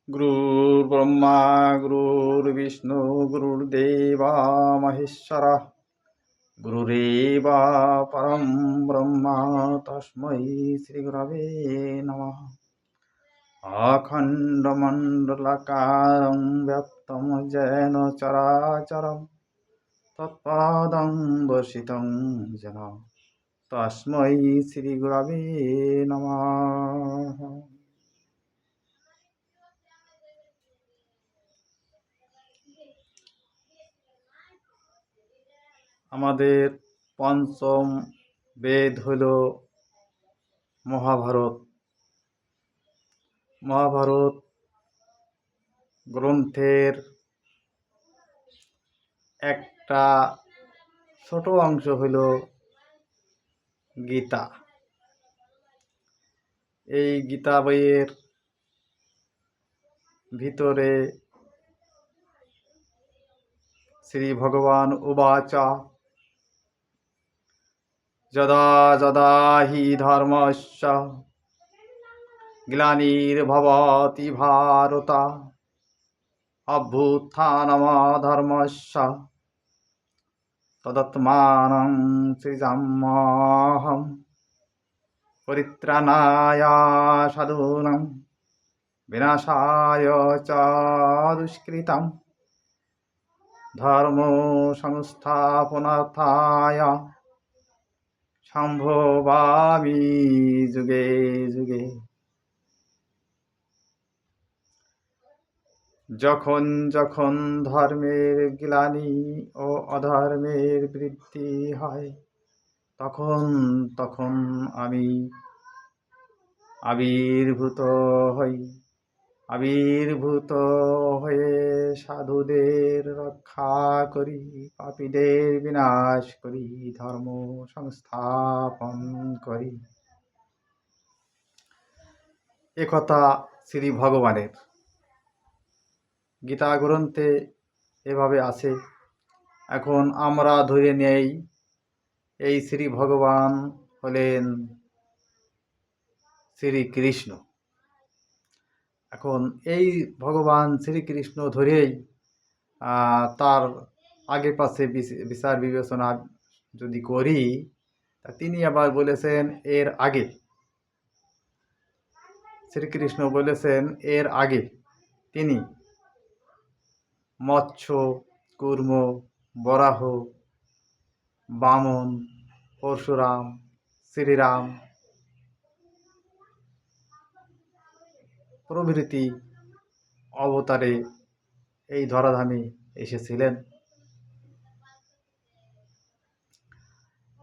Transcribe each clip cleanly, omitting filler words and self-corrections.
गुरुर्ब्रह्मा गुरुर्विष्णु गुरुर्देवा महेश्वरः गुरुरेव परं ब्रह्म तस्मै श्रीगुरवे नमः। अखण्डमण्डलाकारं व्याप्तं येन चराचरं तत्पादं दर्शितं येन तस्मै श्रीगुरवे नमः। আমাদের পঞ্চম বেদ হল মহাভারত। মহাভারত গ্রন্থের একটা ছোট অংশ হল গীতা। এই গীতা বইয়ের ভিতরে শ্রী ভগবান উবাচ যদা যদা হি ধর্মস্য গ্লানির্ভবতি ভারত অভ্যুত্থানমধর্মস্য তদাত্মাनं সৃজাম্যহং পরিত্রাণায় সাধূনাং বিনাশায় চ দুষ্কৃতং ধর্ম সংস্থাপনার্থায় সম্ভবামি যুগে যুগে। যখন যখন ধর্মের গ্লানি ও অধর্মের বৃদ্ধি হয় তখন তখন আমি আবির্ভূত হয়ে সাধুদের রক্ষা করি, পাপীদের বিনাশ করি, ধর্ম সংস্থাপন করি। একথা শ্রী ভগবানের গীতা গ্রন্থে এভাবে আছে। এখন আমরা ধরে নেই এই শ্রী ভগবান হলেন শ্রীকৃষ্ণ। এখন এই ভগবান শ্রীকৃষ্ণ ধরেই তার আগে পাশে বিচার বিবেচনা যদি করি, তা তিনি আবার বলেছেন এর আগে, শ্রীকৃষ্ণ বলেছেন এর আগে তিনি মৎস্য, কূর্ম, বরাহ, বামন, পরশুরাম, শ্রীরাম প্রভৃতি অবতারে এই ধরাধামে এসেছিলেন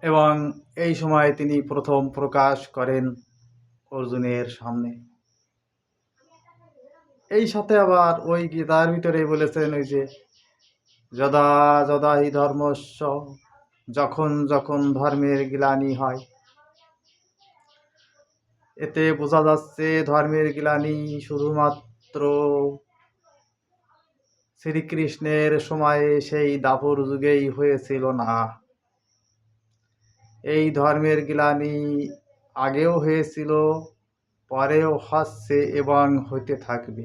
এবং এই সময় তিনি প্রথম প্রকাশ করেন অর্জুনের সামনে। এই সাথে আবার ওই গীতার ভিতরে বলেছেন ওই যে যদা যদা হি ধর্মস্য, যখন যখন ধর্মের গ্লানি হয়। এতে বোঝা যাচ্ছে ধর্মের গ্লানি শুধুমাত্র শ্রীকৃষ্ণের সময়ে সেই দাপর যুগেই হয়েছিল না। এই ধর্মের গ্লানি আগেও হয়েছিল, পরেও হচ্ছে এবং হতে থাকবে।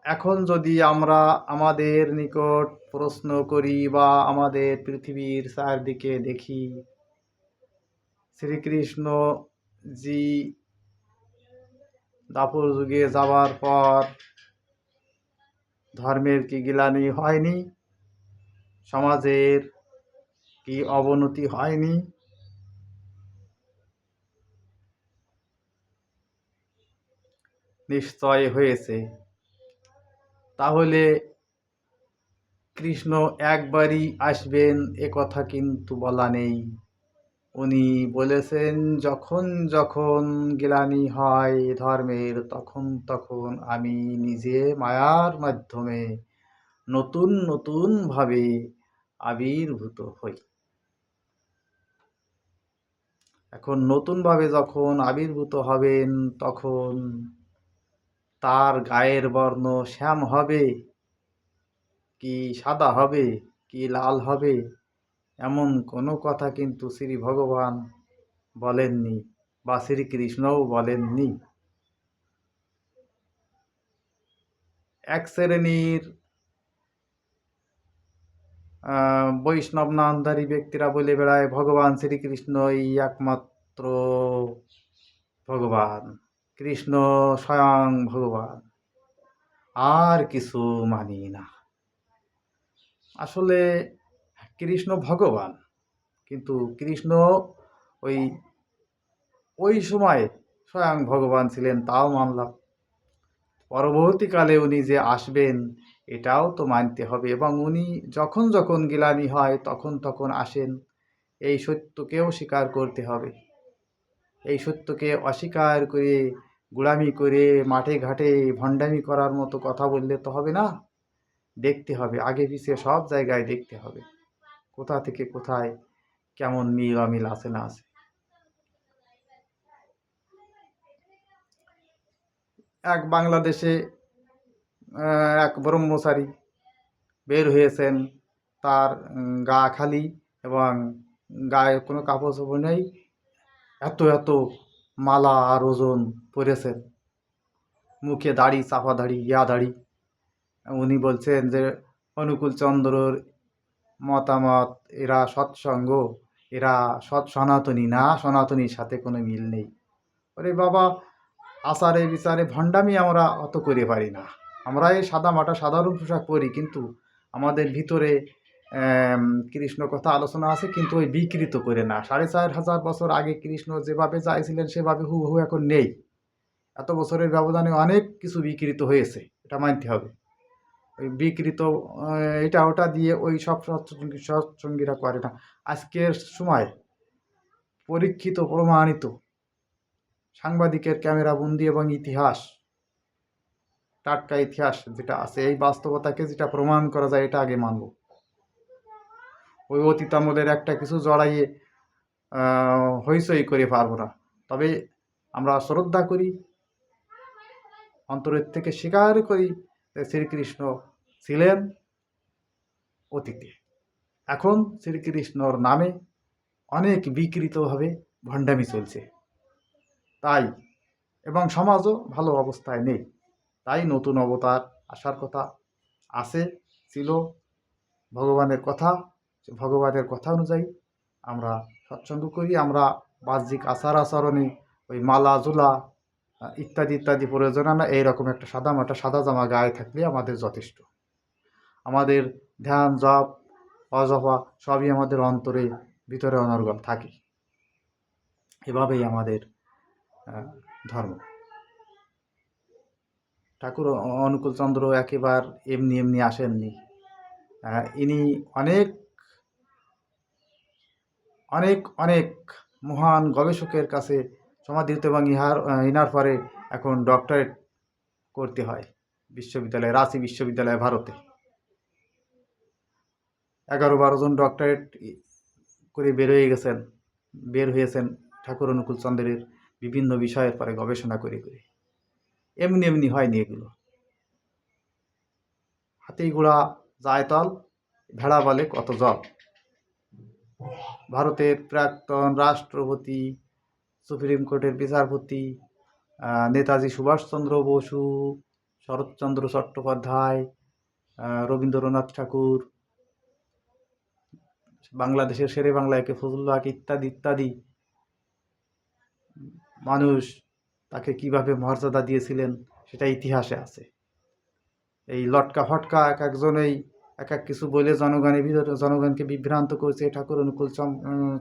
এখন যদি আমরা আমাদের নিকট প্রশ্ন করি বা আমাদের পৃথিবীর চারদিকে দেখি, শ্রীকৃষ্ণ জি দাপর যুগে যাওয়ার পর ধর্মের কি গ্লানি হয়নি? সমাজের কি অবনতি হয়নি? নিশ্চয় হয়েছে। তাহলে কৃষ্ণ একবারই আসবেন এ কথা কিন্তু বলা নেই। উনি বলেছেন যখন যখন গ্লানি হয় ধর্মের তখন তখন আমি নিজে মায়ার মাধ্যমে নতুন নতুন ভাবে আবির্ভূত হই। এখন নতুন ভাবে যখন আবির্ভূত হবেন তখন তার গায়ের বর্ণ শ্যাম হবে কি সাদা হবে কি লাল হবে এমন কোনো কথা কিন্তু শ্রী ভগবান বলেননি বা শ্রীকৃষ্ণও বলেননি। এক শ্রেণীর বৈষ্ণব নামধারী ব্যক্তিরা বলে বেড়ায় ভগবান শ্রীকৃষ্ণই একমাত্র ভগবান, কৃষ্ণ স্বয়ং ভগবান, আর কিছু মানি না। আসলে কৃষ্ণ ভগবান, কিন্তু কৃষ্ণ ওই ওই সময় স্বয়ং ভগবান ছিলেন, তাও মানলাম। পরবর্তীকালে উনি যে আসবেন এটাও তো মানতে হবে, এবং উনি যখন যখন গিলানি হয় তখন তখন আসেন। এই সত্যকেও স্বীকার করতে হবে। এই সত্যকে অস্বীকার করে গোঁড়ামি করে মাঠে ঘাটে ভণ্ডামি করার মতো কথা বললে তো হবে না। দেখতে হবে, আগে পিছিয়ে সব জায়গায় দেখতে হবে, কোথা থেকে কোথায় কেমন মিল অমিল আছে না আছে। এক বাংলাদেশে এক ব্রহ্মচারী বের হয়েছেন, তার গা খালি এবং গায়ে কোনো কাপড় চোপড় নেই, এত এত মালা আর ওজন পরেছেন, মুখে দাড়ি, চাপা দাড়ি, ইয়া দাড়ি। উনি বলছেন যে অনুকূল চন্দ্রর মতামত, এরা সৎসঙ্গ, এরা সনাতনী না, সনাতনীর সাথে কোনো মিল নেই। ওরে বাবা, আচারে বিচারে ভণ্ডামি আমরা অত করে পারি না। আমরা এই সাদা মাটা সাধারণ পোশাক পরি, কিন্তু আমাদের ভিতরে কৃষ্ণ কথা আলোচনা আছে, কিন্তু ওই বিকৃত করে না। 4500 বছর আগে কৃষ্ণ যেভাবে চাইছিলেন সেভাবে হুবহু এখন নেই। এত বছরের ব্যবধানে অনেক কিছু বিকৃত হয়েছে, এটা মানতে হবে। ওই বিকৃত এটা ওটা দিয়ে ওই সব সৎসঙ্গীরা করে না। আজকের সময় পরীক্ষিত প্রমাণিত সাংবাদিকের ক্যামেরা বন্দি এবং ইতিহাস, টাটকা ইতিহাস যেটা আছে, এই বাস্তবতাকে যেটা প্রমাণ করা যায় এটা আগে মানব। ওই অতীত আমলের একটা কিছু জড়াইয়ে হইচই করে পারবো না। তবে আমরা শ্রদ্ধা করি, অন্তরের থেকে স্বীকার করি যে শ্রীকৃষ্ণ ছিলেন অতীতে। এখন শ্রীকৃষ্ণর নামে অনেক বিকৃতভাবে ভণ্ডামি চলছে, তাই এবং সমাজও ভালো অবস্থায় নেই। তাই নতুন অবতার আসার কথা আছে, ছিল। ভগবানের কথা অনুযায়ী আমরা সৎসঙ্গ করি। আমরা বাহ্যিক আচার আচরণে ওই মালা জোলা ইত্যাদি ইত্যাদি প্রয়োজন না। এইরকম একটা সাদা জামা গায়ে থাকলে আমাদের যথেষ্ট। আমাদের ধ্যান জপ অজপা সবই আমাদের অন্তরে ভিতরে অনর্গল থাকে। এভাবেই আমাদের ধর্ম। ঠাকুর অনুকূল চন্দ্র একেবারে এমনি এমনি আসেননি। ইনি অনেক অনেক অনেক মহান গবেষকের কাছে সমাদৃত, এবং ইনার পরে এখন ডক্টরেট করতে হয় বিশ্ববিদ্যালয়ে, রাঁচি বিশ্ববিদ্যালয়, ভারতে। 11-12 জন ডক্টরেট করে বের হয়েছেন ঠাকুর অনুকূল চন্দ্রের বিভিন্ন বিষয়ের পরে গবেষণা করে করে। এমনি এমনি হয়নি এগুলো। হাতি ঘোড়া যায় তল, ভেড়া বলে কত জল। ভারতের প্রাক্তন রাষ্ট্রপতি, সুপ্রিম কোর্টের বিচারপতি নেতাজি সুভাষচন্দ্র বসু, শরৎচন্দ্র চট্টোপাধ্যায়, রবীন্দ্রনাথ ঠাকুর, বাংলাদেশের শেরে বাংলা একে ফজলুল হক ইত্যাদি ইত্যাদি মানুষ তাকে কিভাবে মর্যাদা দিয়েছিলেন সেটা ইতিহাসে আছে। এই লটকা ফটকা এক একজনেই এক এক কিছু বলে জনগণকে বিভ্রান্ত করছে। ঠাকুর অনুকূল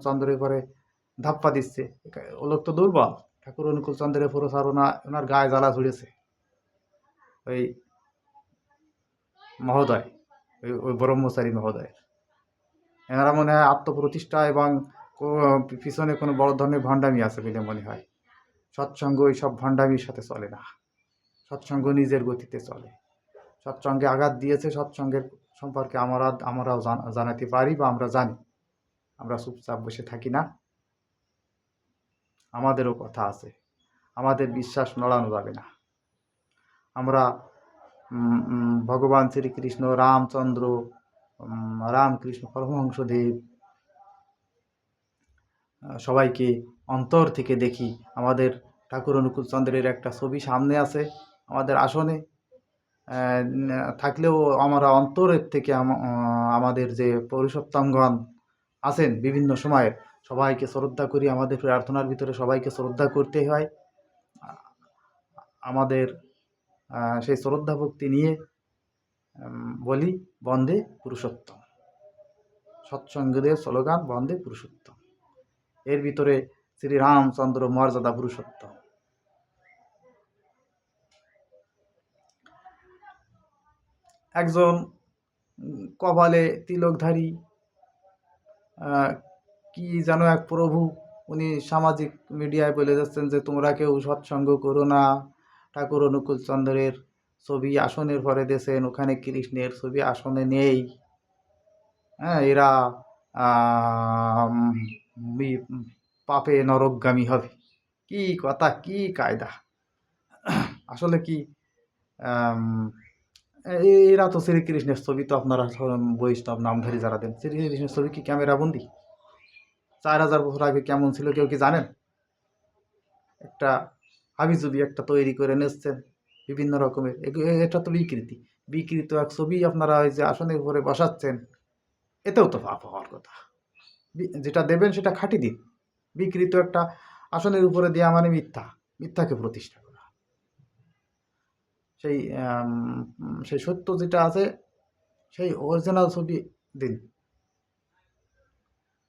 চন্দ্রের পরে ধাপ্পা দিচ্ছে। ও লোক তো দুর্বল। ঠাকুর অনুকূল চন্দ্রের প্রচারণা ওনার গায়ে জ্বালা ছুড়েছে ওই মহোদয়, ওই ব্রহ্মচারী মহোদয়। এনারা মনে হয় আত্মপ্রতিষ্ঠা এবং পিছনে কোনো বড় ধরনের ভণ্ডামি আছে বলে মনে হয়। সৎসঙ্গ ওই সব ভণ্ডামির সাথে চলে না। সৎসঙ্গ নিজের গতিতে চলে। সৎসঙ্গে আঘাত দিয়েছে, সৎসঙ্গের সম্পর্কে আমরাও জানাতে পারি বা আমরা জানি। আমরা চুপচাপ বসে থাকি না, আমাদেরও কথা আছে, আমাদের বিশ্বাস নড়ানো যাবে না। আমরা ভগবান শ্রীকৃষ্ণ, রামচন্দ্র, রামকৃষ্ণ পরমহংসদেব সবাইকে অন্তর থেকে দেখি। আমাদের ঠাকুর অনুকূল চন্দ্রের একটা ছবি সামনে আছে আমাদের আসনে, থাকলেও আমরা অন্তরের থেকে আমাদের যে পুরুষোত্তমগণ আছেন বিভিন্ন সময়ে সবাইকে শ্রদ্ধা করি। আমাদের প্রার্থনার ভিতরে সবাইকে শ্রদ্ধা করতে হয়। আমাদের সেই শ্রদ্ধা ভক্তি নিয়ে বলি বন্দে পুরুষোত্তম। সৎসঙ্গদের স্লোগান বন্দে পুরুষোত্তম। এর ভিতরে শ্রীরামচন্দ্র মর্যাদা পুরুষোত্তম। একজন কপালে তিলকধারী কি যেন এক প্রভু, উনি সামাজিক মিডিয়ায় বলে যাচ্ছেন যে তোমরা কেউ সৎসঙ্গ করো না। ঠাকুর অনুকূল চন্দ্রের ছবি আসনের পরে দিয়েছেন, ওখানে কৃষ্ণের ছবি আসনে নেই। হ্যাঁ, এরা পাপে নরকগামী হবে। কি কথা, কি কায়দা! আসলে কি এরা তো শ্রীকৃষ্ণের ছবি তো আপনারা বৈষ্ণব নামধারী যারা দেন, শ্রীকৃষ্ণের ছবি কি ক্যামেরা বন্দি? 4000 বছর আগে কেমন ছিল কেউ কি জানেন? একটা হাবিজুবি একটা তৈরি করে নিচ্ছেন বিভিন্ন রকমের। এটা তো বিকৃত এক ছবি আপনারা ওই যে আসনের উপরে বসাচ্ছেন, এতেও তো পাপ হওয়ার কথা। যেটা দেবেন সেটা খাঁটি দিন। বিকৃত একটা আসনের উপরে দেওয়া মানে মিথ্যাকে প্রতিষ্ঠা করা। সেই সত্য যেটা আছে সেই অরিজিনাল ছবি দিন।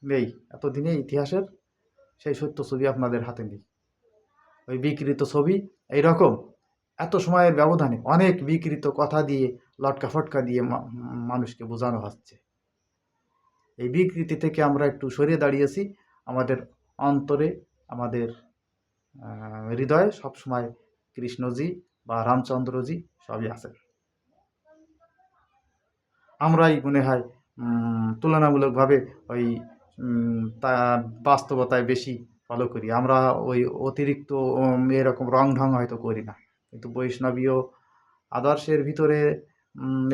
নেই, এতদিনে ইতিহাসের সেই সত্য ছবি আপনাদের হাতে নেই। ওই বিকৃত ছবি এইরকম এত সময়ের ব্যবধানে অনেক বিকৃত কথা দিয়ে লটকা ফটকা দিয়ে মানুষকে বোঝানো হচ্ছে। এই বিকৃতি থেকে আমরা একটু সরে দাঁড়িয়েছি। আমাদের অন্তরে, আমাদের হৃদয়ে সবসময় কৃষ্ণজি বা রামচন্দ্রজি সবই আছেন। আমরাই মনে হয় তুলনামূলকভাবে ওই তা বাস্তবতায় বেশি ফলো করি। আমরা ওই অতিরিক্ত এরকম রং ঢং হয়তো করি না, কিন্তু বৈষ্ণবীয় আদর্শের ভিতরে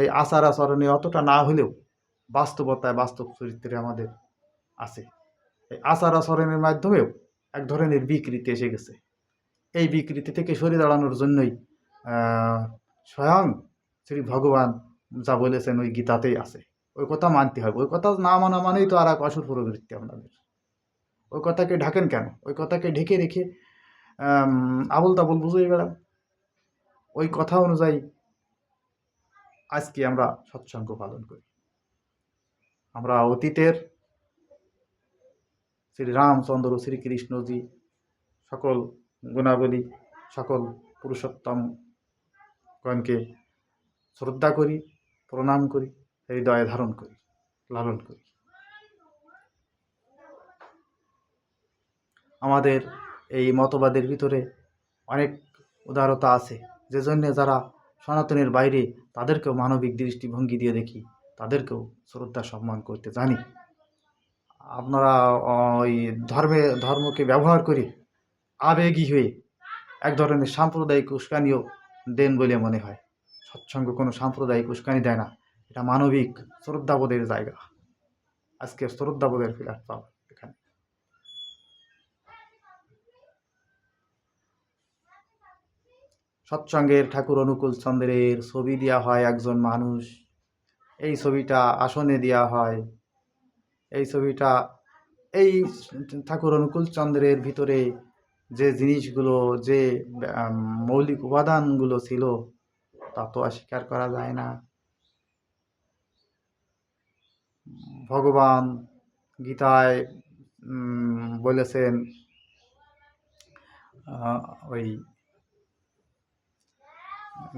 এই আচার আচরণে অতটা না হলেও বাস্তবতায় বাস্তব চরিত্রে আমাদের আছে। এই আচার আচরণের মাধ্যমেও এক ধরনের বিকৃতি এসে গেছে। এই বিকৃতি থেকে সরে দাঁড়ানোর জন্যই স্বয়ং শ্রী ভগবান যা বলেছেন ওই গীতাতেই আছে। ওই কথা মানতে হবে। ওই কথা না মানা মানেই তো আর এক অসুর প্রবৃত্তি আপনাদের। ওই কথাকে ঢাকেন কেন? ওই কথাকে ঢেকে রেখে আবল তাবল বুঝিয়ে বেড়ান। ওই কথা অনুযায়ী আজকে আমরা সৎসঙ্গ পালন করি। আমরা অতীতের শ্রীরামচন্দ্র শ্রীকৃষ্ণজি সকল গুণাবলী, সকল পুরুষোত্তমগণকে শ্রদ্ধা করি, প্রণাম করি, হৃদয়ে ধারণ করি, লালন করি। আমাদের এই মতবাদের ভিতরে অনেক উদারতা আছে, যে জন্যে যারা সনাতনের বাইরে তাদেরকেও মানবিক দৃষ্টিভঙ্গি দিয়ে দেখি, তাদেরকেও শ্রদ্ধা সম্মান করতে জানি। আপনারা ওই ধর্মকে ব্যবহার করে আবেগী হয়ে এক ধরনের সাম্প্রদায়িক উস্কানিও দেন বলে মনে হয়। সৎসঙ্গ কোনো সাম্প্রদায়িক উস্কানি দেয় না, এটা মানবিক শ্রদ্ধাবোধের জায়গা। আজকে শ্রদ্ধাবোধের প্ল্যাটফর্ম এখানে। সৎসঙ্গের ঠাকুর অনুকূল চন্দ্রের ছবি দেওয়া হয় একজন মানুষ, এই ছবিটা আসনে দেওয়া হয়। এই ছবিটা এই ঠাকুর অনুকূল চন্দ্রের ভিতরে যে জিনিসগুলো, যে মৌলিক উপাদানগুলো ছিল তা তো অস্বীকার করা যায় না। ভগবান গীতায় বলেছেন, ওই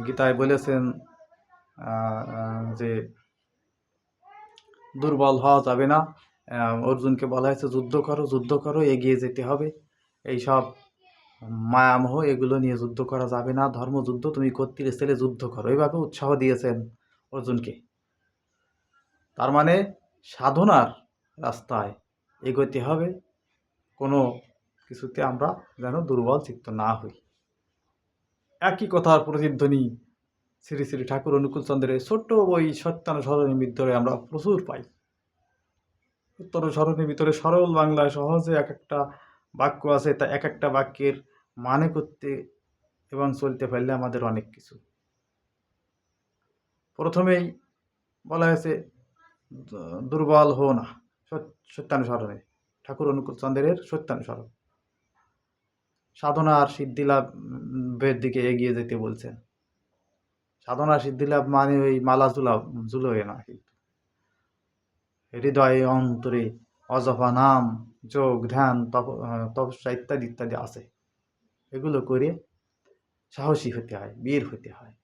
গীতায় বলেছেন যে দুর্বল হওয়া যাবে না। অর্জুনকে বলা হয়েছে যুদ্ধ করো, যুদ্ধ করো, এগিয়ে যেতে হবে। এইসব মায়ামোহ এগুলো নিয়ে যুদ্ধ করা যাবে না, ধর্মযুদ্ধ তুমি কর্তৃর ছেলে যুদ্ধ করো, এইভাবে উৎসাহ দিয়েছেন অর্জুনকে। তার মানে সাধনার রাস্তায় এগোতে হবে, কোনো কিছুতে আমরা যেন দুর্বল চিত্ত না হই। একই কথার প্রতিধ্বনি শ্রী শ্রী ঠাকুর অনুকূল চন্দ্রের ছোট্ট বই সত্যানুসরণের সরণির ভিতরে আমরা প্রচুর পাই। সত্যানুসরণের সরণির ভিতরে সরল বাংলায় সহজে এক একটা বাক্য আছে, তা এক একটা বাক্যের মানে করতে এবং চলতে পারলে আমাদের অনেক কিছু প্রথমেই বলা হয়েছে দুর্বল হো না, সত্যানুসরণে, ঠাকুর অনুকূল চন্দ্রের সত্যানুসরণ, সাধনার সিদ্ধিলাভের দিকে এগিয়ে যেতে বলছেন। সাধনা সিদ্ধিলাভ মানে ওই মালা ঝুলোয় না, কিন্তু হৃদয়ে অন্তরে অজপা নাম, যোগ, ধ্যান, তপস্যা ইত্যাদি ইত্যাদি আছে। এগুলো করে সাহসী হতে হয়, বীর হতে হয়,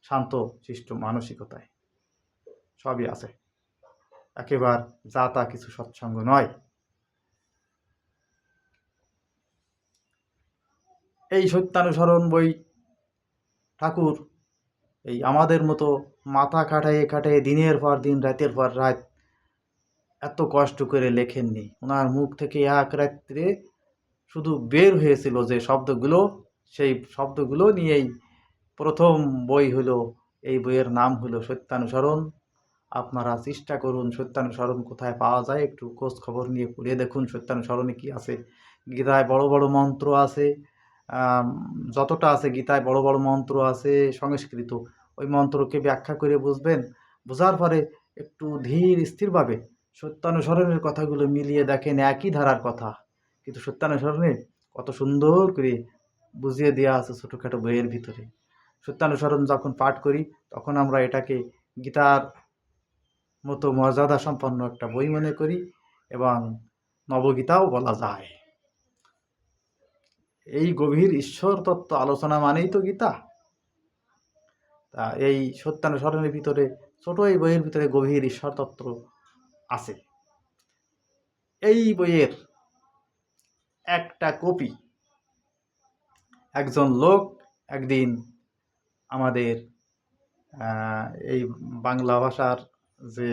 শান্ত শিষ্ট মানসিকতায় সবই আছে। একেবারে যা তা কিছু সৎসঙ্গ নয়। এই সত্যানুসরণ বই ঠাকুর এই আমাদের মতো মাথা খাটাইয়ে দিনের পর দিন, রাতের পর রাত এত কষ্ট করে লেখেননি। ওনার মুখ থেকে এক রাত্রে শুধু বের হয়েছিল যে শব্দগুলো, সেই শব্দগুলো নিয়েই প্রথম বই হলো, এই বইয়ের নাম হলো সত্যানুসরণ। আপনারা চেষ্টা করুন, সত্যানুসরণ কোথায় পাওয়া যায় একটু খোঁজ খবর নিয়ে পড়ে দেখুন সত্যানুসরণে কি আছে। গীতায় বড় বড় মন্ত্র আছে, যতটা আছে গীতায় বড় বড় মন্ত্র আছে সংস্কৃত, ওই মন্ত্রকে ব্যাখ্যা করে বুঝবেন। বোঝার পরে একটু ধীর স্থিরভাবে সত্যানুসরণের কথাগুলো মিলিয়ে দেখেন, একই ধারার কথা, কিন্তু সত্যানুসরণে কত সুন্দর করে বুঝিয়ে দেওয়া আছে ছোটোখাটো বইয়ের ভিতরে। সত্যানুসরণ যখন পাঠ করি তখন আমরা এটাকে গীতার মতো মর্যাদা সম্পন্ন একটা বই মনে করি, এবং নবগীতাও বলা যায়। এই গভীর ঈশ্বর তত্ত্ব আলোচনা মানেই তো গীতা। তা এই সত্যানুসরণের ভিতরে, ছোট এই বইয়ের ভিতরে গভীর ঈশ্বর তত্ত্ব আছে। এই বইয়ের একটা কপি একজন লোক একদিন আমাদের এই বাংলা ভাষার যে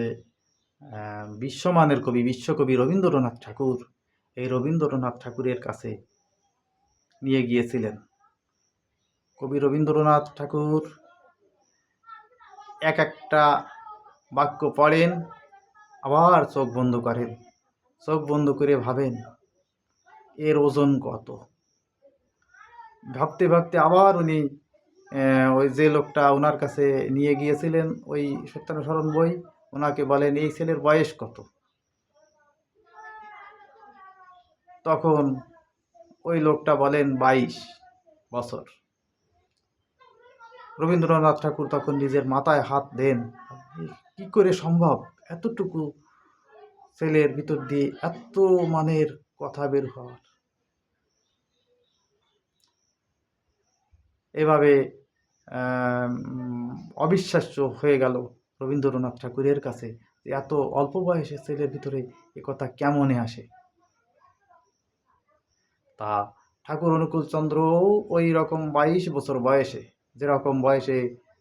বিশ্বমানের কবি, বিশ্বকবি রবীন্দ্রনাথ ঠাকুর, এই রবীন্দ্রনাথ ঠাকুরের কাছে নিয়ে গিয়েছিলেন। কবি রবীন্দ্রনাথ ঠাকুর এক একটা বাক্য পড়েন, আবার চোখ বন্ধ করেন, চোখ বন্ধ করে ভাবেন এর ওজন কত। ভাবতে ভাবতে আবার উনি ওই যে লোকটা ওনার কাছে নিয়ে গিয়েছিলেন ওই সত্যানুসরণ বই, ওনাকে বলেন এই ছেলের বয়স কত। তখন ওই লোকটা বলেন 22 বছর। রবীন্দ্রনাথ ঠাকুর তখন নিজের মাথায় হাত দেন, কি করে সম্ভব এতটুকু ছেলের ভিতর দিয়ে এত মানের কথা বের হওয়ার। এভাবে অবিশ্বাস্য হয়ে গেল রবীন্দ্রনাথ ঠাকুরের কাছে, এত অল্প বয়সে ছেলের ভিতরে এ কথা কেমনে আসে। তা ঠাকুর অনুকূল চন্দ্রও ওই রকম 22 বছর বয়সে, যেরকম বয়সে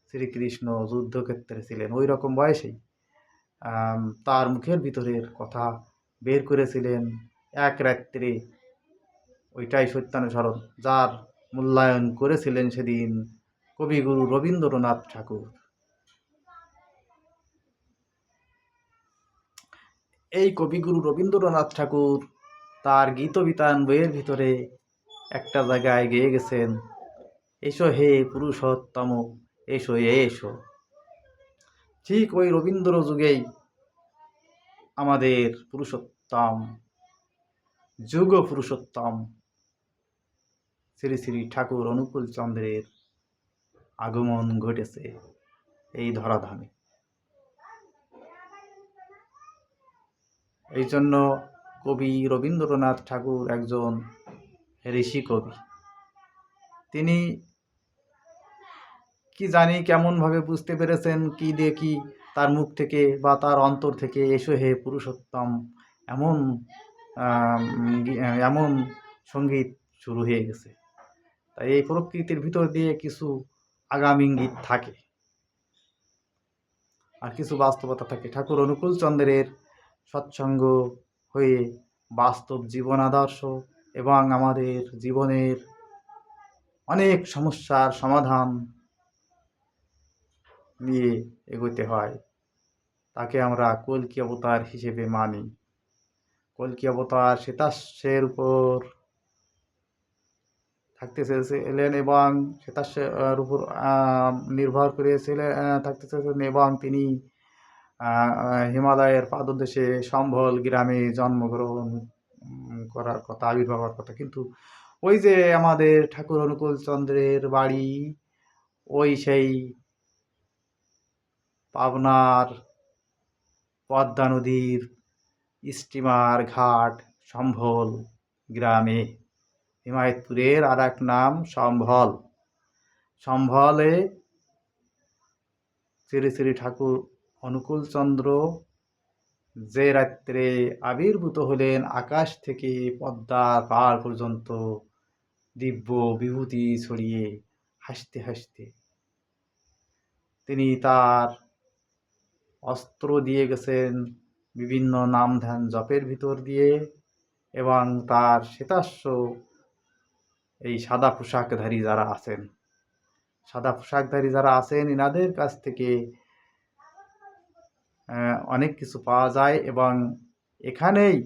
শ্রীকৃষ্ণ যুদ্ধক্ষেত্রে ছিলেন ওই রকম বয়সেই তার মুখের ভিতরের কথা বের করেছিলেন এক রাত্রে। ওইটাই সত্যানুসরণ, যার মূল্যায়ন করেছিলেন সেদিন কবিগুরু রবীন্দ্রনাথ ঠাকুর। এই কবিগুরু রবীন্দ্রনাথ ঠাকুর তার গীতবিতান বইয়ের ভিতরে একটা জায়গায় গেয়ে গেছেন, এসো হে পুরুষোত্তম, এসো এসো। ঠিক ওই রবীন্দ্র যুগেই আমাদের পুরুষোত্তম, যুগ পুরুষোত্তম শ্রী শ্রী ঠাকুর অনুকূল চন্দ্রের আগমন ঘটেছে এই ধরাধামে। এই জন্য কবি রবীন্দ্রনাথ ঠাকুর একজন ঋষি কবি। তিনি কি জানি কেমনভাবে বুঝতে পেরেছেন, কি দেখি তার মুখ থেকে বা তার অন্তর থেকে এসো হে পুরুষোত্তম এমন এমন সঙ্গীত শুরু হয়ে গেছে। তাই এই প্রকৃতির ভিতর দিয়ে কিছু আগাম ইঙ্গিত থাকে আর কিছু বাস্তবতা থাকে। ঠাকুর অনুকূল চন্দ্রের সৎসঙ্গ হয়ে বাস্তব জীবন আদর্শ এবং আমাদের জীবনের অনেক সমস্যার সমাধান নিয়ে এগোতে হয়। তাকে আমরা কল্কি অবতার হিসেবে মানি। কল্কি অবতার শ্বেতাশ্বের উপর থাকতে চেয়েছিলেন এবং সেতার উপর নির্ভর করেছিলেন থাকতে চেয়েছিলেন এবং তিনি হিমালয়ের পাদদেশে সম্ভল গ্রামে জন্মগ্রহণ করার কথা, আবির্ভাব হওয়ার কথা। কিন্তু ওই যে আমাদের ঠাকুর অনুকূল চন্দ্রের বাড়ি, ওই সেই পাবনার পদ্মা নদীর স্টিমার ঘাট সম্ভল গ্রামে। হিমায়তপুরের আর এক নাম সম্ভল। সম্ভলে শ্রী শ্রী ঠাকুর অনুকূলচন্দ্র যে রাত্রে আবির্ভূত হলেন, আকাশ থেকে পদ্মার পার পর্যন্ত দিব্য বিভূতি ছড়িয়ে হাসতে হাসতে তিনি তার অস্ত্র দিয়ে গেছেন বিভিন্ন নাম ধ্যান জপের ভিতর দিয়ে, এবং তার শ্বেতাশ্ব এই সাদা পোশাকধারী যারা আছেন এনাদের কাছ থেকে অনেক কিছু পাওয়া যায়। এবং এখানেই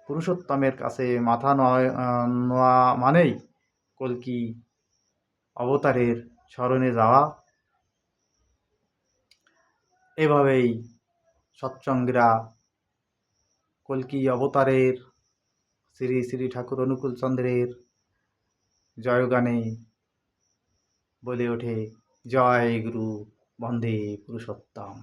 পুরুষোত্তমের কাছে মাথা নোয়া মানেই কল্কি অবতারের স্মরণে যাওয়া। এভাবেই সৎসঙ্গীরা কল্কি অবতারের শ্রী শ্রী ঠাকুর অনুকূলচন্দ্রের জয়গানে বলে ওঠে, জয় গুরু বন্দে পুরুষোত্তম।